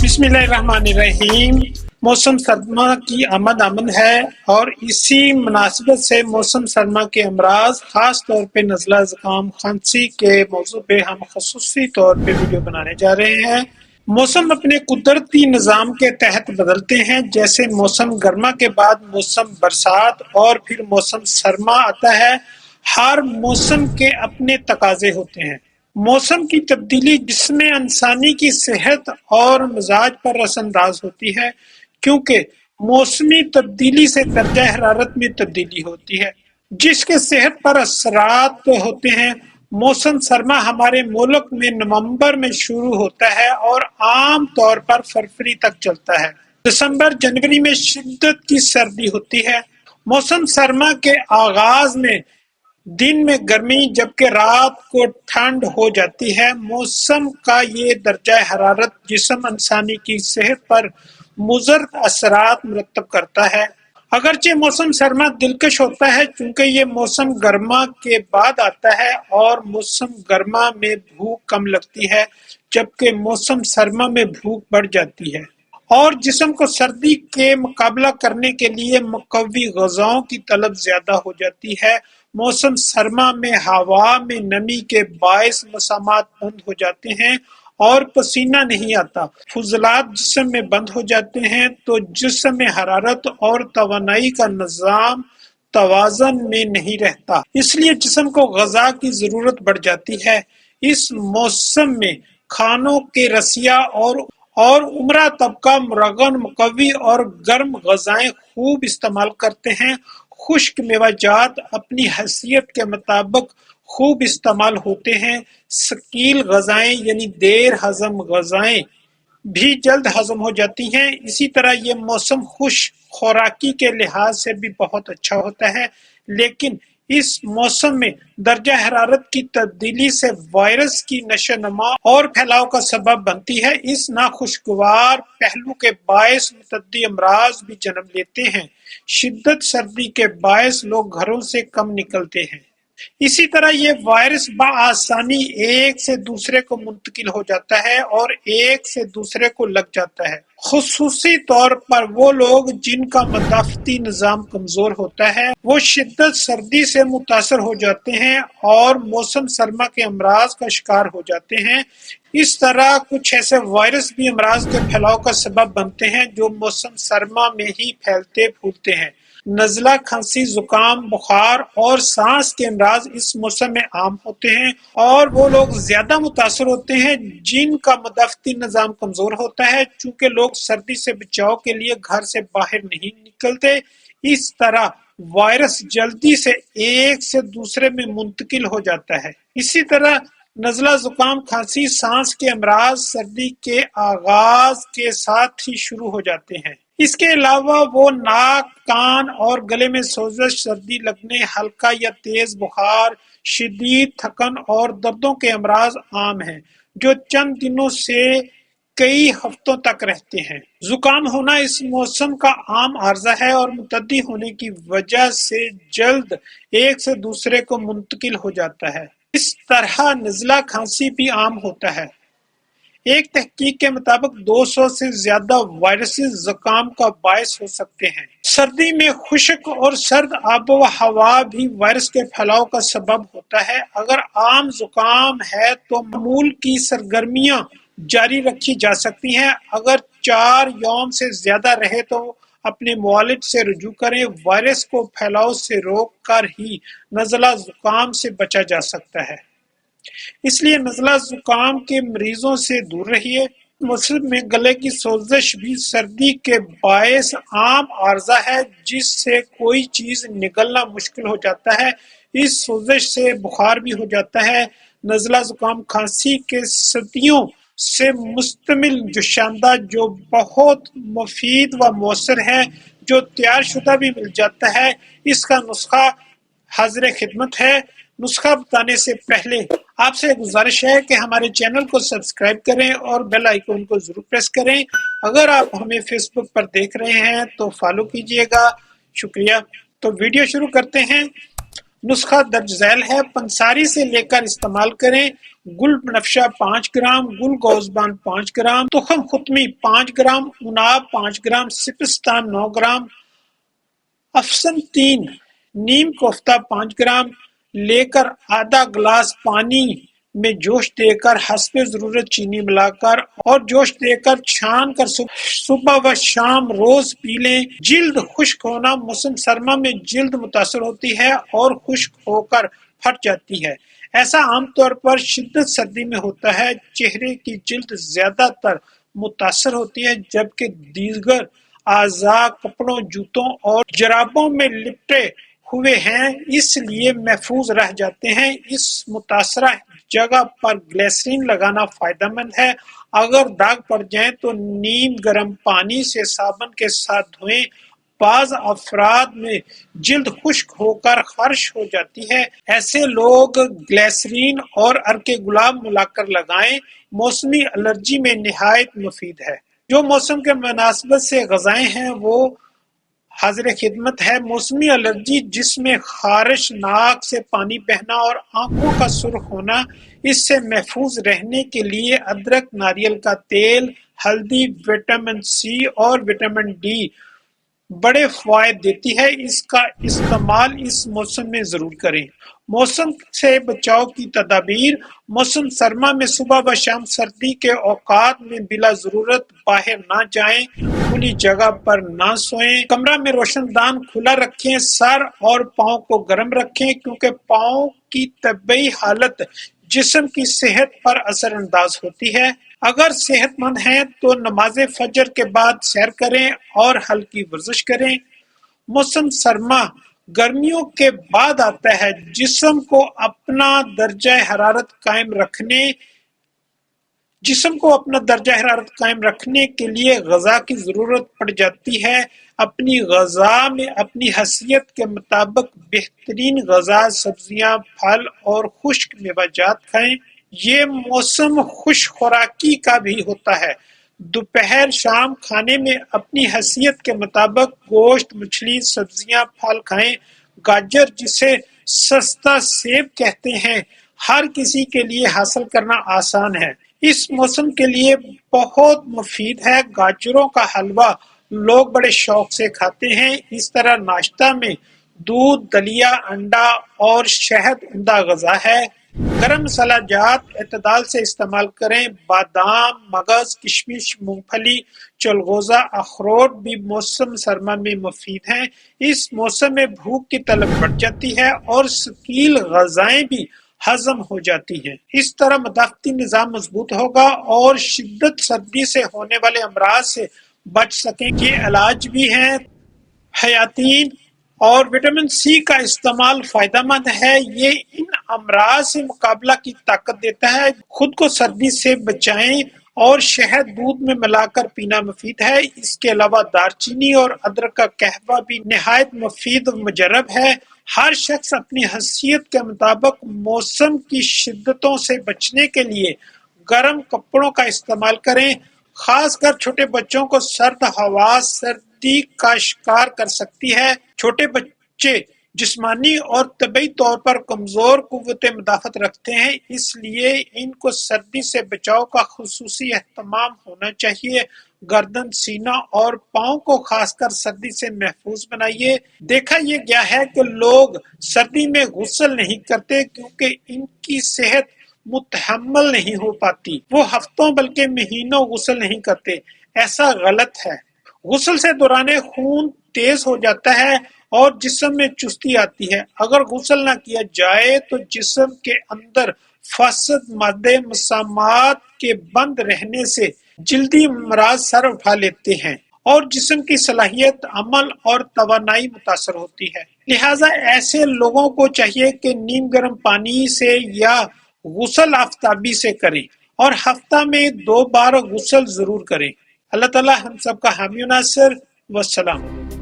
بسم اللہ الرحمن الرحیم۔ موسم سرما کی آمد ہے اور اسی مناسبت سے موسم سرما کے امراض خاص طور پہ نزلہ زکام کھانسی کے موضوع پہ ہم خصوصی طور پہ ویڈیو بنانے جا رہے ہیں۔ موسم اپنے قدرتی نظام کے تحت بدلتے ہیں، جیسے موسم گرما کے بعد موسم برسات اور پھر موسم سرما آتا ہے۔ ہر موسم کے اپنے تقاضے ہوتے ہیں۔ موسم کی تبدیلی جسم انسانی کی صحت اور مزاج پر اثر انداز ہوتی ہے، کیونکہ موسمی تبدیلی سے درجہ حرارت میں تبدیلی ہوتی ہے، جس کے صحت پر اثرات ہوتے ہیں۔ موسم سرما ہمارے ملک میں نومبر میں شروع ہوتا ہے اور عام طور پر فروری تک چلتا ہے۔ دسمبر جنوری میں شدت کی سردی ہوتی ہے۔ موسم سرما کے آغاز میں دن میں گرمی جبکہ رات کو ٹھنڈ ہو جاتی ہے۔ موسم کا یہ درجہ حرارت جسم انسانی کی صحت پر مضر اثرات مرتب کرتا ہے۔ اگرچہ موسم سرما دلکش ہوتا ہے چونکہ یہ موسم گرما کے بعد آتا ہے اور موسم گرما میں بھوک کم لگتی ہے جبکہ موسم سرما میں بھوک بڑھ جاتی ہے، اور جسم کو سردی کے مقابلہ کرنے کے لیے مقوی غذاؤں کی طلب زیادہ ہو جاتی ہے۔ موسم سرما میں ہوا میں نمی کے باعث مسامات بند ہو جاتے ہیں اور پسینہ نہیں آتا۔ فضلات جسم میں بند ہو جاتے ہیں تو جسم میں حرارت اور توانائی کا نظام توازن میں نہیں رہتا، اس لیے جسم کو غذا کی ضرورت بڑھ جاتی ہے۔ اس موسم میں کھانوں کے رسیا اور عمرہ طبقہ مرغن مقوی اور گرم غذائیں خوب استعمال کرتے ہیں۔ خشک میوہ جات اپنی حیثیت کے مطابق خوب استعمال ہوتے ہیں۔ ثقیل غذائیں یعنی دیر ہضم غذائیں بھی جلد ہضم ہو جاتی ہیں۔ اسی طرح یہ موسم خوش خوراکی کے لحاظ سے بھی بہت اچھا ہوتا ہے، لیکن اس موسم میں درجہ حرارت کی تبدیلی سے وائرس کی نشو و نما اور پھیلاؤ کا سبب بنتی ہے۔ اس ناخوشگوار پہلو کے باعث متعدی امراض بھی جنم لیتے ہیں۔ شدت سردی کے باعث لوگ گھروں سے کم نکلتے ہیں۔ اسی طرح یہ وائرس بآسانی ایک سے دوسرے کو منتقل ہو جاتا ہے اور ایک سے دوسرے کو لگ جاتا ہے، خصوصی طور پر وہ لوگ جن کا مدافعتی نظام کمزور ہوتا ہے، وہ شدت سردی سے متاثر ہو جاتے ہیں اور موسم سرما کے امراض کا شکار ہو جاتے ہیں۔ اس طرح کچھ ایسے وائرس بھی امراض کے پھیلاؤ کا سبب بنتے ہیں جو موسم سرما میں ہی پھیلتے پھولتے ہیں۔ نزلہ کھانسی، زکام، بخار اور سانس کے امراض اس موسم میں عام ہوتے ہیں، اور وہ لوگ زیادہ متاثر ہوتے ہیں جن کا مدافعتی نظام کمزور ہوتا ہے، چونکہ لوگ سردی سے بچاؤ کے لیے گھر سے باہر نہیں نکلتے۔ اس طرح وائرس جلدی سے ایک سے دوسرے میں منتقل ہو جاتا ہے۔ اسی طرح نزلہ زکام، کھانسی، سانس کے امراض سردی کے آغاز کے ساتھ ہی شروع ہو جاتے ہیں۔ اس کے علاوہ وہ ناک، کان اور گلے میں سوزش، سردی لگنے، ہلکا یا تیز بخار، شدید تھکن اور دردوں کے امراض عام ہیں جو چند دنوں سے کئی ہفتوں تک رہتے ہیں۔ زکام ہونا اس موسم کا عام عارضہ ہے اور متعدی ہونے کی وجہ سے جلد ایک سے دوسرے کو منتقل ہو جاتا ہے۔ اس طرح نزلہ کھانسی بھی عام ہوتا ہے۔ ایک تحقیق کے مطابق 200 سے زیادہ وائرسز زکام کا باعث ہو سکتے ہیں۔ سردی میں خشک اور سرد آب و ہوا بھی وائرس کے پھیلاؤ کا سبب ہوتا ہے۔ اگر عام زکام ہے تو معمول کی سرگرمیاں جاری رکھی جا سکتی ہیں۔ اگر 4 یوم سے زیادہ رہے تو اپنے معالج سے رجوع کریں۔ وائرس کو پھیلاؤ سے روک کر ہی نزلہ زکام سے بچا جا سکتا ہے، اس لیے نزلہ زکام کے مریضوں سے دور رہیے۔ موسم میں گلے کی سوزش بھی سردی کے باعث عام عارضہ ہے جس سے کوئی چیز نگلنا مشکل ہو جاتا ہے۔ اس سوزش سے بخار بھی ہو جاتا ہے۔ نزلہ زکام کھانسی کے صدیوں سے مستمل جوشاندہ جو بہت مفید و مؤثر ہے، جو تیار شدہ بھی مل جاتا ہے۔ اس کا نسخہ حاضر خدمت ہے۔ نسخہ بتانے سے پہلے آپ سے گزارش ہے کہ ہمارے چینل کو سبسکرائب کریں اور بیل آئیکن کو ضرور پریس کریں۔ اگر آپ ہمیں فیس بک پر دیکھ رہے ہیں تو فالو کیجئے گا، شکریہ۔ تو ویڈیو شروع کرتے ہیں۔ نسخہ درج ذیل ہے، پنساری سے لے کر استعمال کریں۔ گل بنفشہ 5 گرام، گل گوزبان 5 گرام، تخم ختمی 5 گرام، عناب 5 گرام، سپستان 9 گرام، افسن 3، نیم کوفتہ 5 گرام لے کر آدھا گلاس پانی میں جوش دے کر حسب ضرورت چینی ملا کر اور جوش دے کر چھان کر صبح و شام روز پی لیں۔ جلد خشک ہونا، موسم سرما میں جلد متاثر ہوتی ہے اور خشک ہو کر پھٹ جاتی ہے۔ ایسا عام طور پر شدت سردی میں ہوتا ہے۔ چہرے کی جلد زیادہ تر متاثر ہوتی ہے جبکہ دیگر اعضاء کپڑوں، جوتوں اور جرابوں میں لپٹے ہوئے ہیں، اس لیے محفوظ رہ جاتے ہیں۔ اس متاثرہ جگہ پر گلیسرین لگانا فائدہ مند ہے۔ اگر داغ پڑ جائیں تو نیم گرم پانی سے صابن کے ساتھ دھوئیں۔ بعض افراد میں جلد خشک ہو کر خارش ہو جاتی ہے، ایسے لوگ گلیسرین اور عرق گلاب ملا کر لگائیں۔ موسمی الرجی میں نہایت مفید ہے۔ جو موسم کے مناسبت سے غذائیں ہیں وہ حاضر خدمت ہے۔ موسمی الرجی جس میں خارش، ناک سے پانی بہنا اور آنکھوں کا سرخ ہونا، اس سے محفوظ رہنے کے لیے ادرک، ناریل کا تیل، ہلدی، وٹامن سی اور وٹامن ڈی بڑے فوائد دیتی ہے۔ اس کا استعمال اس موسم میں ضرور کریں۔ موسم سے بچاؤ کی تدابیر۔ موسم سرما میں صبح و شام سردی کے اوقات میں بلا ضرورت باہر نہ جائیں، کھلی جگہ پر نہ سوئیں، کمرہ میں روشن دان کھلا رکھیں، سر اور پاؤں کو گرم رکھیں کیونکہ پاؤں کی طبعی حالت جسم کی صحت پر اثر انداز ہوتی ہے۔ اگر صحت مند ہیں تو نماز فجر کے بعد سیر کریں اور ہلکی ورزش کریں۔ موسم سرما گرمیوں کے بعد آتا ہے۔ جسم کو اپنا درجہ حرارت قائم رکھنے کے لیے غذا کی ضرورت پڑ جاتی ہے۔ اپنی غذا میں اپنی حیثیت کے مطابق بہترین غذا، سبزیاں، پھل اور خشک میوہ جات کھائیں۔ یہ موسم خوش خوراکی کا بھی ہوتا ہے۔ دوپہر شام کھانے میں اپنی حیثیت کے مطابق گوشت، مچھلی، سبزیاں، پھل کھائیں۔ گاجر، جسے سستا سیب کہتے ہیں، ہر کسی کے لیے حاصل کرنا آسان ہے۔ اس موسم کے لیے بہت مفید ہے۔ گاجروں کا حلوہ لوگ بڑے شوق سے کھاتے ہیں۔ اس طرح ناشتہ میں دودھ، دلیا، انڈا اور شہد عمدہ غذا ہے۔ گرم مسالہ جات اعتدال سے استعمال کریں۔ بادام، مغز، کشمش، مونگ پھلی، چلغوزہ، اخروٹ بھی موسم سرما میں مفید ہیں۔ اس موسم میں بھوک کی طلب بڑھ جاتی ہے اور ثقیل غذائیں بھی ہضم ہو جاتی ہیں۔ اس طرح مدافعتی نظام مضبوط ہوگا اور شدت سردی سے ہونے والے امراض سے بچ سکیں گے۔ علاج بھی ہیں۔ حیاتین اور وٹامن سی کا استعمال فائدہ مند ہے۔ یہ ان امراض سے مقابلہ کی طاقت دیتا ہے۔ خود کو سردی سے بچائیں اور شہد دودھ میں ملا کر پینا مفید ہے۔ اس کے علاوہ دار چینی اور ادرک کا قہوہ بھی نہایت مفید و مجرب ہے۔ ہر شخص اپنی حیثیت کے مطابق موسم کی شدتوں سے بچنے کے لیے گرم کپڑوں کا استعمال کریں۔ خاص کر چھوٹے بچوں کو سرد ہوا سردی کا شکار کر سکتی ہے۔ چھوٹے بچے جسمانی اور طبعی طور پر کمزور قوت مدافعت رکھتے ہیں، اس لیے ان کو سردی سے بچاؤ کا خصوصی اہتمام ہونا چاہیے۔ گردن، سینہ اور پاؤں کو خاص کر سردی سے محفوظ بنائیے۔ دیکھا یہ گیا ہے کہ لوگ سردی میں غسل نہیں کرتے کیونکہ ان کی صحت متحمل نہیں ہو پاتی۔ وہ ہفتوں بلکہ مہینوں غسل نہیں کرتے۔ ایسا غلط ہے۔ غسل سے دوران خون تیز ہو جاتا ہے اور جسم میں چستی آتی ہے۔ اگر غسل نہ کیا جائے تو جسم کے اندر فاسد مادے مسامات کے بند رہنے سے جلدی امراض سر اٹھا لیتے ہیں اور جسم کی صلاحیت عمل اور توانائی متاثر ہوتی ہے۔ لہٰذا ایسے لوگوں کو چاہیے کہ نیم گرم پانی سے یا غسل آفتابی سے کریں اور ہفتہ میں 2 بار غسل ضرور کریں۔ اللہ تعالی ہم سب کا حامی و ناصر۔ والسلام۔